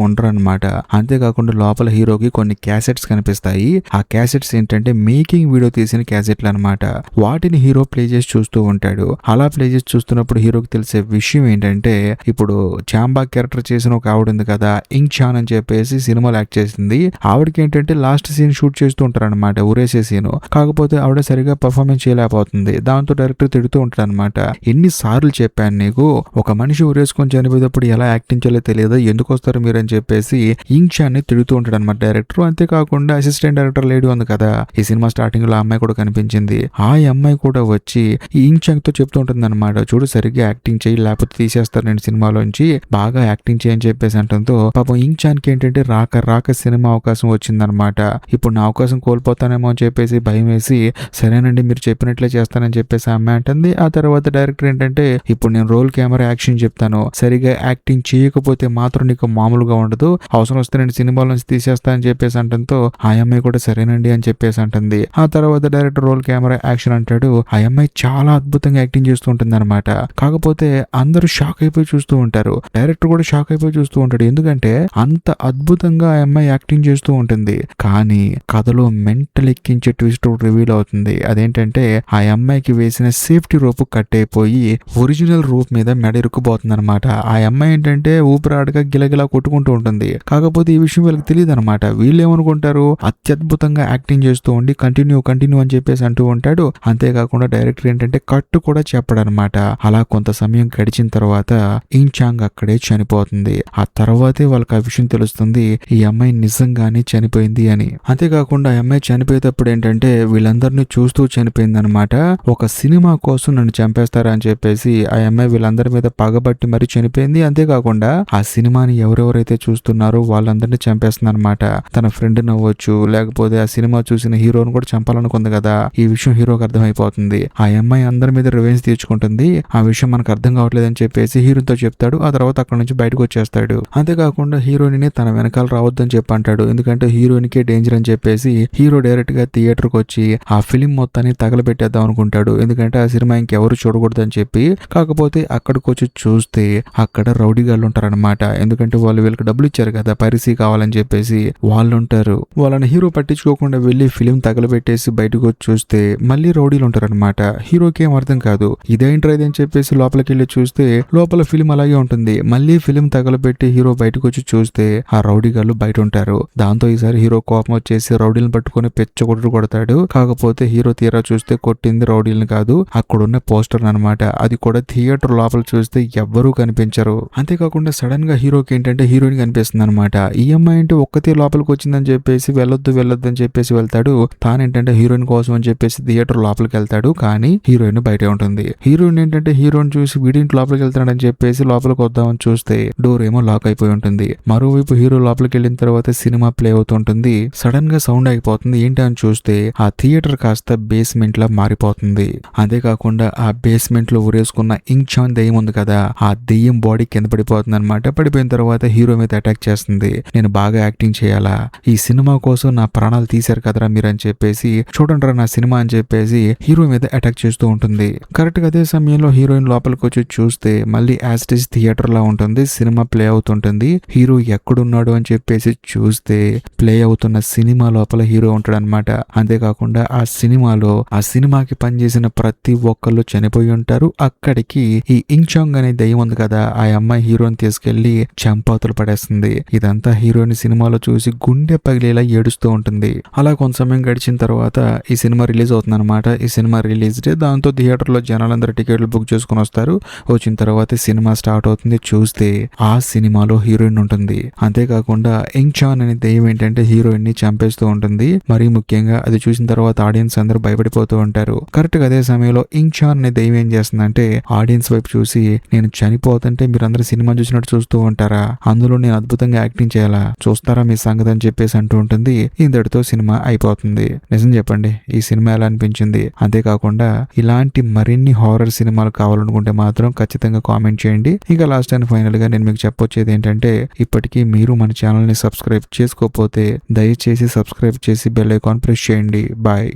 ఉండరనమాట. అంతేకాకుండా లోపల హీరోకి కొన్ని క్యాసెట్స్ కనిపిస్తాయి. ఆ క్యాసెట్స్ ఏంటంటే మేకింగ్ వీడియో తీసిన క్యాసెట్లు అనమాట. వాటిని హీరో ప్లే చేసి చూస్తూ ఉంటాడు. అలా ప్లే చేసి చూస్తున్నప్పుడు హీరోకి తెలిసే విషయం ఏంటంటే ఇప్పుడు చాంబా క్యారెక్టర్ చేసిన ఒక ఆవిడ ఉంది కదా, ఇంగ్ చాన్ అని చెప్పేసి సినిమాలో యాక్ట్ చేసింది. ఆవిడకి ఏంటంటే లాస్ట్ సీన్ షూట్ చేస్తూ ఉంటారనమాట, ఊరేసే సీన్. కాకపోతే ఆవిడ సరిగా పర్ఫార్మెన్స్ చేయలేకపోతుంది. దాంతో డైరెక్టర్ తిడుతూ ఉంటాడు అనమాట. ఎన్నిసార్లు చెప్పాను నీకు, ఒక మనిషి ఊరేసుకొని చనిపోయేటప్పుడు ఎలా యాక్టింగ్ చేయాలో తెలియదా, ఎందుకు వస్తారు మీరు అని చెప్పేసి ఇంగ్ చాన్ ని తిడుతూ ఉంటాడు అనమాట డైరెక్టర్. అంతేకాకుండా అసిస్టెంట్ డైరెక్టర్ లేడీ ఉంది కదా, ఈ సినిమా స్టార్టింగ్ లో ఆ అమ్మాయి కూడా కనిపించింది. ఆ అమ్మాయి కూడా వచ్చి ఈ ఇంగ్ చాన్ తో చెప్తూ ఉంటుంది అనమాట, చూడు సరిగ్గా యాక్టింగ్ చేయి లేకపోతే తీసేస్తారు నేను సినిమాలోంచి, బాగా యాక్టింగ్ చేయని చెప్పేసి అంటంతో పాపం ఇంగ్ చాన్ కి ఏంటంటే రాక సినిమా అవకాశం వచ్చిందనమాట. ఇప్పుడు నా అవకాశం కోల్పోతానేమో అని చెప్పేసి భయం వేసి సరేనండి మీరు చెప్పినట్లే చేస్తానని చెప్పేసి అమ్మాయి అంటుంది. ఆ తర్వాత డైరెక్టర్ ఏంటంటే ఇప్పుడు నేను రోల్ కెమెరా యాక్షన్ చెప్తాను, సరిగా యాక్టింగ్ చేయకపోతే మాత్రం నీకు మామూలుగా ఉండదు, అవసరం వస్తే నేను సినిమాల నుంచి తీసేస్తా అని చెప్పేసి అంటంతో ఆ అమ్మాయి కూడా సరేనండి అని చెప్పేసి అంటుంది. ఆ తర్వాత డైరెక్టర్ రోల్ కెమెరా యాక్షన్ అంటాడు. ఆ అమ్మాయి చాలా అద్భుతంగా యాక్టింగ్ చేస్తూ ఉంటుంది అనమాట. కాకపోతే అందరూ షాక్ అయిపోయి చూస్తూ ఉంటారు. డైరెక్టర్ కూడా షాక్ అయిపోయి చూస్తూ ఉంటాడు. ఎందుకంటే అంత అద్భుతంగా ఆ అమ్మాయి యాక్టింగ్ చేస్తూ ఉంటుంది. కానీ కథలో మెంటల్ ఎక్కించే ట్విస్ట్ రివీల్ అవుతుంది. అదేంటంటే ఆ అమ్మాయికి వేసిన సేఫ్టీ రోప్ కట్ అయిపోయి ఒరిజినల్ రూప్ మీద మెడ ఇరుక్కుపోతుంది అనమాట. ఆ అమ్మాయి ఏంటంటే ఊపిరాడగా గిలగిలా కొట్టుకుంటూ ఉంటుంది. కాకపోతే ఈ విషయం వీళ్ళకి తెలియదు అనమాట. వీళ్ళు ఏమనుకుంటారు, అత్యద్భుతంగా యాక్టింగ్ చేస్తూ ఉండి కంటిన్యూ అని చెప్పేసి అంటూ ఉంటాడు. అంతేకాకుండా డైరెక్టర్ ఏంటంటే కట్టు కూడా చెప్పడనమాట. అలా కొంత సమయం గడిచిన తర్వాత ఇంగ్ చాంగ్ అక్కడే చనిపోతుంది. ఆ తర్వాతే వాళ్ళకి ఆ విషయం తెలుస్తుంది, ఈ అమ్మాయి నిజంగానే చనిపోయింది అని. అంతేకాకుండా ఆ అమ్మాయి చనిపోయేటప్పుడు ఏంటంటే వీళ్ళందరినీ చూస్తూ చనిపోయింది అనమాట. ఒక సినిమా కోసం నన్ను చంపేస్తారా అని చెప్పేసి ఆ అమ్మాయి వీళ్ళందరి మీద పగబట్టి మరి చనిపోయింది. అంతేకాకుండా ఆ సినిమాని ఎవరెవరైతే చూస్తున్నారో వాళ్ళందరినీ చంపేస్తుంది అనమాట. తన ఫ్రెండ్ నవ్వచ్చు, లేకపోతే ఆ సినిమా చూసిన హీరోని కూడా చంపాలనుకుంది కదా. ఈ విషయం హీరోకి అర్థమైపోతుంది. ఆ అమ్మాయి అందరి మీద రివెంజ్ తీర్చుకుంటుంది. ఆ విషయం మనకు అర్థం కావట్లేదని చెప్పేసి హీరోతో చెప్తాడు. ఆ తర్వాత అక్కడ నుంచి బయటకు వచ్చేస్తాడు. అంతేకాకుండా హీరోయిన్ తన వెనకాల రావద్దని చెప్పి అంటాడు. ఎందుకంటే హీరోయిన్కే డేంజర్ అని చెప్పేసి హీరో డైరెక్ట్ గా థియేటర్ కి వచ్చి ఆ ఫిలిం మొత్తాన్ని తగలబెట్టేద్దాం అనుకుంటాడు. ఎందుకంటే ఆ సినిమా ఇంకెవరు చూడకూడదు అని చెప్పి. కాకపోతే అక్కడికి వచ్చి చూస్తే అక్కడ రౌడీ గాళ్ళు ఉంటారనమాట. ఎందుకంటే వాళ్ళు వీళ్ళకి డబ్బులు ఇచ్చారు కదా పైరసీ కావాలని చెప్పేసి, వాళ్ళు ఉంటారు. వాళ్ళని హీరో పట్టించుకోకుండా వెళ్లి ఫిలిం తగలబెట్టేసి బయటకు వచ్చి చూస్తే మళ్ళీ రౌడీలు ఉంటారనమాట. హీరోకి ఏం అర్థం కాదు, ఇదేంట్రా ఇదని చెప్పేసి లోపలికి వెళ్ళి చూస్తే లోపల ఫిలిం అలాగే ఉంటుంది. మళ్ళీ ఫిలిం తగలబెట్టి హీరో బయటకు వచ్చి చూస్తే ఆ రౌడీ గాళ్ళు బయట ఉంటారు. దాంతో ఈసారి హీరో కోపం వచ్చేసి రౌడీలను పట్టుకుని పెచ్చగొట్టు కొడతాడు. కాకపోతే హీరో తీరా చూస్తే కొట్టింది రౌడీలను కాదు, అక్కడున్న పోస్టర్ అనమాట. అది కూడా థియేటర్ లోపల చూస్తే ఎవ్వరూ కనిపించరు. అంతేకాకుండా సడన్ గా హీరోకి ఏంటంటే హీరోయిన్ కనిపిస్తుంది అనమాట. ఈ అమ్మాయి అంటే ఒక్కతే లోపలికి వచ్చిందని చెప్పేసి వెళ్ళొద్దు అని చెప్పేసి వెళ్తాడు. తానేంటంటే హీరోయిన్ కోసం అని చెప్పేసి థియేటర్ లోపలికి వెళ్తాడు. కానీ హీరోయిన్ బయటే ఉంటుంది. హీరోయిన్ ఏంటంటే హీరోని చూసి వీడింటి లోపలికి వెళ్తాడని చెప్పేసి లోపలికి వద్దామని చూస్తే డోర్ ఏమో లాక్ అయిపోయి ఉంటుంది. మరోవైపు హీరో లోపలికి వెళ్ళిన తర్వాత సినిమా ప్లే అవుతుంటుంది. సడన్ గా సౌండ్ అయిపోతుంది. ఏంటి అని చూస్తే ఆ థియేటర్ కాస్త బేస్మెంట్ లా మారిపోతుంది. అంతేకాకుండా ఆ బేస్మెంట్ లో ఊరేసుకున్న ఇంగ్ చాన్ దెయ్యం ఉంది కదా, ఆ దెయ్యం బాడీ కింద పడిపోతుంది అనమాట. పడిపోయిన తర్వాత హీరో మీద అటాక్ చేస్తుంది. నేను బాగా యాక్టింగ్ చేయాలా, ఈ సినిమా కోసం నా ప్రాణాలు తీశారు కదరా మీరు అని చెప్పేసి, చూడండి నా సినిమా అని చెప్పేసి హీరో మీద అటాక్ చేస్తూ ఉంటుంది. కరెక్ట్ గా అదే సమయంలో హీరోయిన్ లోపలికి వచ్చి చూస్తే మళ్ళీ యాస్టేజ్ థియేటర్ లా ఉంటుంది. సినిమా ప్లే అవుతుంటుంది. హీరో ఎక్కడున్నాడు అని చెప్పేసి చూస్తే ప్లే అవుతున్న సినిమా లోపల హీరో ఉంటాడు అనమాట. అంతేకాకుండా ఆ సినిమాలో ఆ సినిమాకి పనిచేసిన ప్రతి ఒక్కళ్ళు చనిపోయి ఉంటారు. అక్కడికి ఈ ఇంగ్ చాంగ్ అనే దయ్యం ఉంది కదా, ఆ అమ్మాయి హీరోని తీసుకెళ్లి చంపాతులు పడేస్తుంది. ఇదంతా హీరోయిన్ సినిమాలో చూసి గుండె పగిలేలా ఏడుస్తూ ఉంటుంది. అలా కొంత సమయం గడిచిన తర్వాత ఈ సినిమా రిలీజ్ అవుతుంది అనమాట. ఈ సినిమా రిలీజ్ డే. దాంతో థియేటర్ లో జనాలందరూ టికెట్లు బుక్ చేసుకుని వస్తారు. వచ్చిన తర్వాత సినిమా స్టార్ట్ అవుతుంది. చూస్తే ఆ సినిమాలో హీరోయిన్ ఉంటుంది. అంతేకాకుండా ఇంగ్ చాన్ అనే దెయ్యం ఏంటంటే హీరోయిన్ ని చంపేస్తూ ఉంటుంది. మరీ ముఖ్యంగా అది చూసిన తర్వాత ఆడియన్స్ అందరూ భయపడిపోతూ ఉంటారు. కరెక్ట్ గా అదే సమయంలో ఇంగ్ చాన్ అనే దెయ్యం ఏం చేస్తుందంటే ఆడియన్స్ వైపు చూసి, నేను చనిపోతుంటే మీరందరూ సినిమా చూసినట్టు చూస్తూ ఉంటారా, అందులో నేను అద్భుతంగా యాక్టింగ్ చేయాలా, చూస్తారా మీ సంగతి అని చెప్పేసి అంటూ ఉంటుంది. ఇంతటితో సినిమా అయిపోతుంది. నిజం చెప్పండి, ఈ సినిమా ఎలా అనిపించింది? అంతేకాకుండా ఇలాంటి మరిన్ని హారర్ సినిమాలు కావాలనుకుంటే మాత్రం ఖచ్చితంగా కామెంట్ చేయండి. ఇక లాస్ట్ అండ్ ఫైనల్ గా నేను మీకు చెప్పొచ్చేది ఏంటంటే, ఇప్పటికీ మీరు మన ఛానల్ ని సబ్స్క్రైబ్ చేసుకోకపోతే దయచేసి సబ్స్క్రైబ్ చేసి బెల్ ఐకాన్ ప్రెస్ చేయండి. బాయ్.